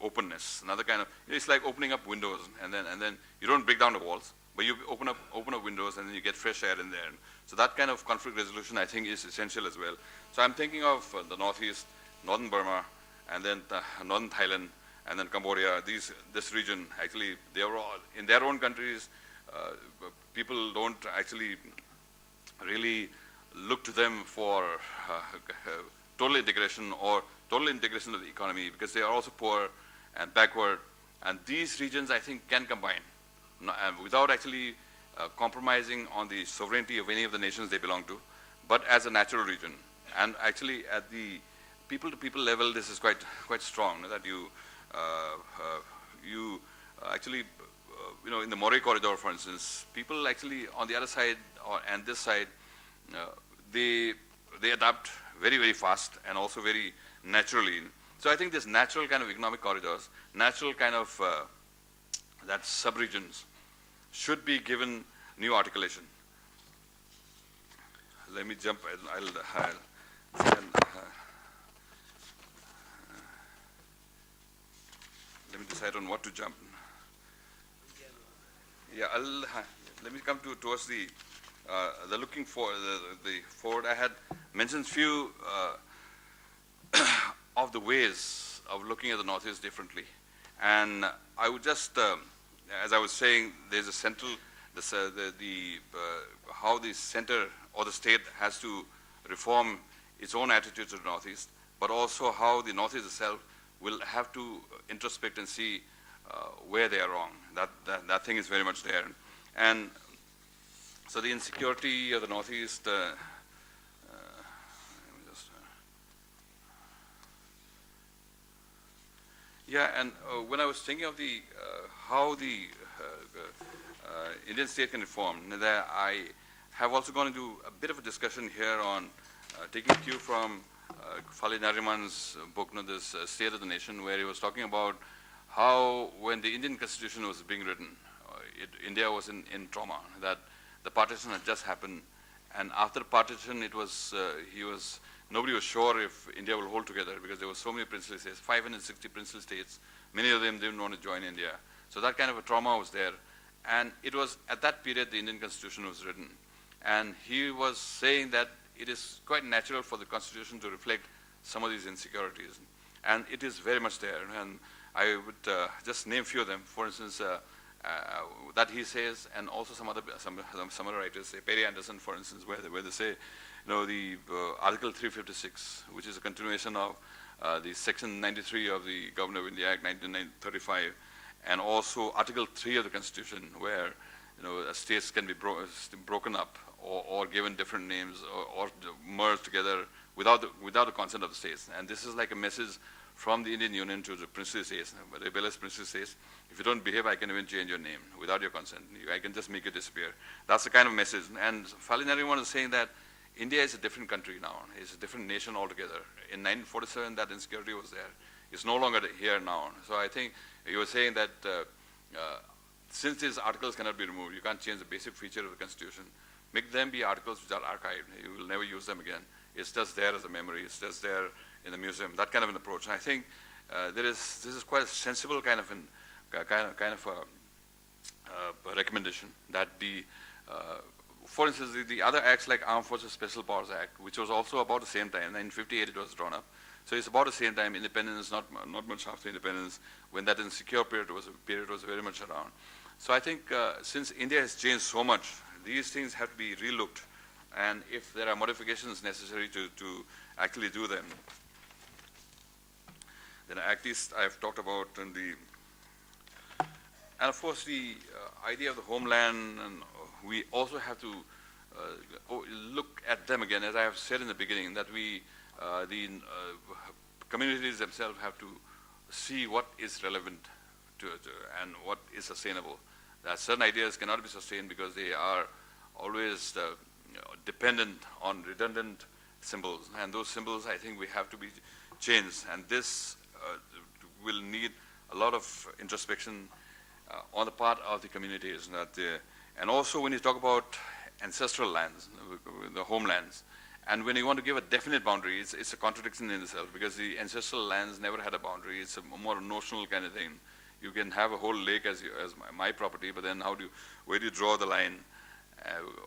openness, another kind of, it's like opening up windows, and then you don't break down the walls, but you open up windows, and then you get fresh air in there. So that kind of conflict resolution, I think, is essential as well. So I'm thinking of the Northeast, Northern Burma, and then Northern Thailand, and then Cambodia. This region, actually, they are all in their own countries. People don't actually really look to them for total integration or total integration of the economy, because they are also poor and backward. And these regions, I think, can combine without actually compromising on the sovereignty of any of the nations they belong to, but as a natural region. And actually, at the people-to-people level, this is quite strong. That you actually, in the Moree corridor, for instance, people actually on the other side and this side, they adapt very, very fast and also very naturally. So I think this natural kind of economic corridors, natural kind of that sub-regions should be given new articulation. Let me jump. Let me decide on what to jump. Yeah, let me come towards the looking for the forward. I had mentioned few of the ways of looking at the Northeast differently, and I would just, as I was saying, there's a central, how the center or the state has to reform its own attitude to the Northeast, but also how the Northeast itself will have to introspect and see where they are wrong. That thing is very much there. And so the insecurity of the Northeast, yeah, and when I was thinking of how the Indian state can reform, I have also gone into a bit of a discussion here on taking cue from Fali Nariman's book, this State of the Nation, where he was talking about how when the Indian Constitution was being written, India was in trauma, that the partition had just happened, and after the partition, nobody was sure if India will hold together, because there were so many princely states, 560 princely states. Many of them didn't want to join India. So that kind of a trauma was there. And it was at that period the Indian Constitution was written. And he was saying that it is quite natural for the Constitution to reflect some of these insecurities. And it is very much there. And I would just name a few of them. For instance, that he says, and also some other writers say, Perry Anderson, for instance, where they say, the Article 356, which is a continuation of the Section 93 of the Government of India Act 1935, and also Article 3 of the Constitution, where states can be broken up or given different names or merged together without the consent of the states. And this is like a message from the Indian Union to the princely states, rebellious princely states. If you don't behave, I can even change your name without your consent. I can just make you disappear. That's the kind of message. And Falinariwan is saying that India is a different country now. It's a different nation altogether. In 1947, that insecurity was there. It's no longer here now. So I think you were saying that since these articles cannot be removed, you can't change the basic feature of the Constitution. Make them be articles which are archived. You will never use them again. It's just there as a memory. It's just there in the museum. That kind of an approach. And I think this is quite a sensible kind of a recommendation that for instance, the other acts like Armed Forces Special Powers Act, which was also about the same time, 1958 it was drawn up. So it's about the same time, independence, not much after independence, when that insecure period was very much around. So I think since India has changed so much, these things have to be relooked, and if there are modifications necessary to actually do them, then at least I've talked about and of course the idea of the homeland, and we also have to look at them again, as I have said in the beginning, that the communities themselves have to see what is relevant and what is sustainable. That certain ideas cannot be sustained because they are always dependent on redundant symbols, and those symbols, I think, we have to be changed, and this will need a lot of introspection on the part of the communities. And also when you talk about ancestral lands, the homelands, and when you want to give a definite boundary, it's a contradiction in itself, because the ancestral lands never had a boundary. It's a more notional kind of thing. You can have a whole lake as my property, but then where do you draw the line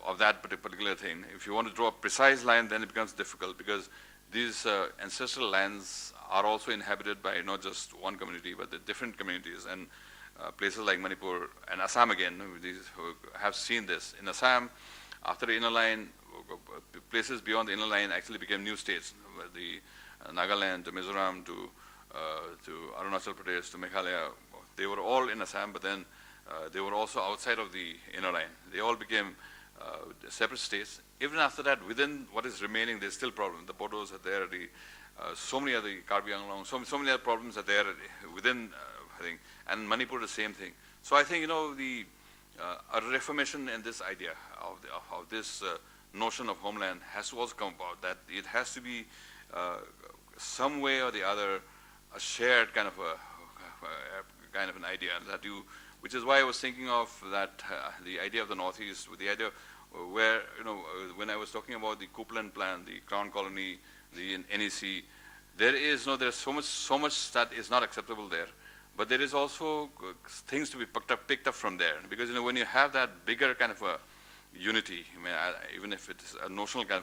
of that particular thing? If you want to draw a precise line, then it becomes difficult, because these ancestral lands are also inhabited by not just one community, but the different communities. And places like Manipur and Assam again, these have seen this. In Assam, after the inner line, places beyond the inner line actually became new states. The Nagaland to Mizoram to Arunachal Pradesh to Meghalaya, they were all in Assam, but then they were also outside of the inner line. They all became separate states. Even after that, within what is remaining, there's still problems. The Bodos are there, so many other Karbi Anglong, so many other problems are there within, I think, and Manipur the same thing. So I think, a reformation in this idea of this notion of homeland has to also come about, that it has to be some way or the other a shared kind of an idea which is why I was thinking of that the idea of the Northeast, with the idea where when I was talking about the Coupland plan, the Crown Colony, the NEC, there's so much that is not acceptable there. But there is also things to be picked up from there, because when you have that bigger kind of a unity, even if it is a notional kind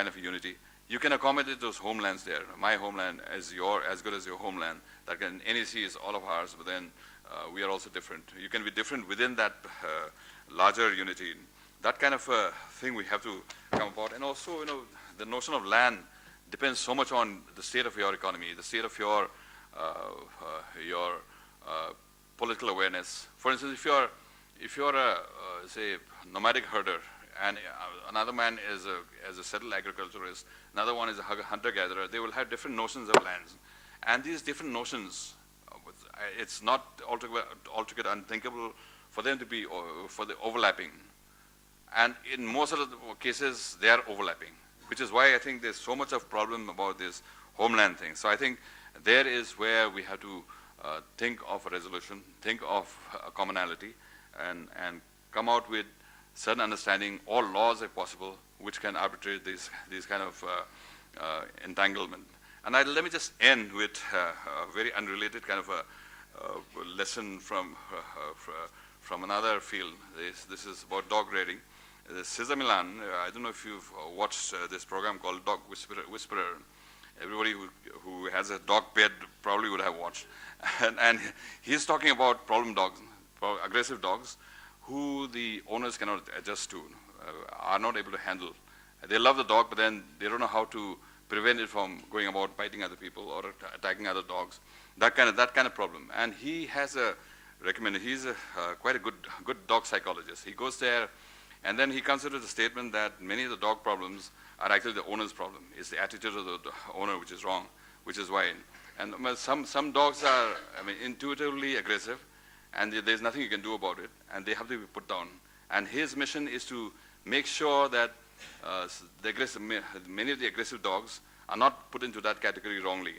of a unity, you can accommodate those homelands there. My homeland is as good as your homeland. That NEC is all of ours, but then we are also different. You can be different within that larger unity. That kind of thing we have to come about. And also, the notion of land depends so much on the state of your economy, the state of your political awareness. For instance, if you're a say nomadic herder, and another man is a settled agriculturist, another one is a hunter-gatherer, they will have different notions of lands. And these different notions, it's not altogether unthinkable for them to be for the overlapping. And in most of the cases, they are overlapping, which is why I think there's so much of problem about this homeland thing. So I think there is where we have to think of a resolution, think of a commonality, and come out with certain understanding, all laws if possible, which can arbitrate these kind of entanglement. And let me just end with a very unrelated kind of a lesson from another field. This is about dog rearing. Cesar Millan, I don't know if you've watched this program called Dog Whisperer. Everybody who has a dog pet probably would have watched. And he's talking about problem dogs. aggressive dogs who the owners cannot adjust to, are not able to handle. They love the dog, but then they don't know how to prevent it from going about biting other people or attacking other dogs. That kind of problem. And he has he's quite a good dog psychologist. He goes there, and then he considers the statement that many of the dog problems are actually the owner's problem. It's the attitude of the owner which is wrong, which is why. And some dogs are, intuitively aggressive, and there's nothing you can do about it, and they have to be put down. And his mission is to make sure that many of the aggressive dogs are not put into that category wrongly.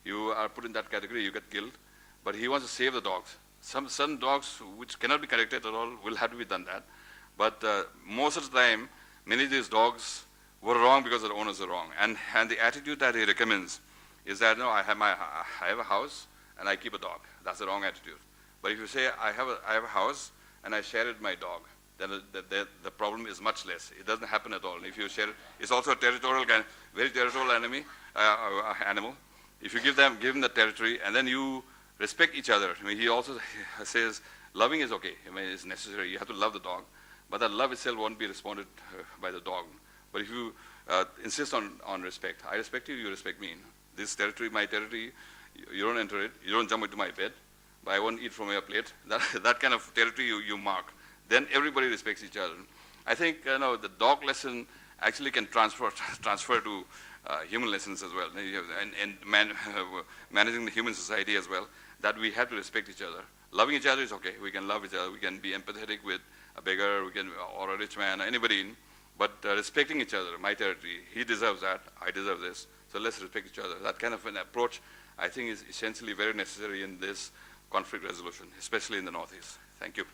You are put in that category, you get killed, but he wants to save the dogs. Some dogs which cannot be corrected at all will have to be done that. But most of the time, many of these dogs were wrong because the owners are wrong. And the attitude that he recommends is that, no, I have a house and I keep a dog. That's the wrong attitude. But if you say, I have a house and I share it with my dog, then the problem is much less. It doesn't happen at all. If you share it, it's also a territorial very territorial animal. If you give him the territory and then you respect each other. He also says loving is okay. It's necessary. You have to love the dog, but that love itself won't be responded by the dog. But if you insist on respect, I respect you, you respect me. This territory, my territory, you don't enter it. You don't jump into my bed, but I won't eat from your plate. That kind of territory you mark. Then everybody respects each other. I think the dog lesson actually can transfer to human lessons as well, and managing the human society as well. That we have to respect each other. Loving each other is okay. We can love each other. We can be empathetic with a beggar, or a rich man, anybody. But respecting each other, my territory, he deserves that, I deserve this. So let's respect each other. That kind of an approach, I think, is essentially very necessary in this conflict resolution, especially in the Northeast. Thank you.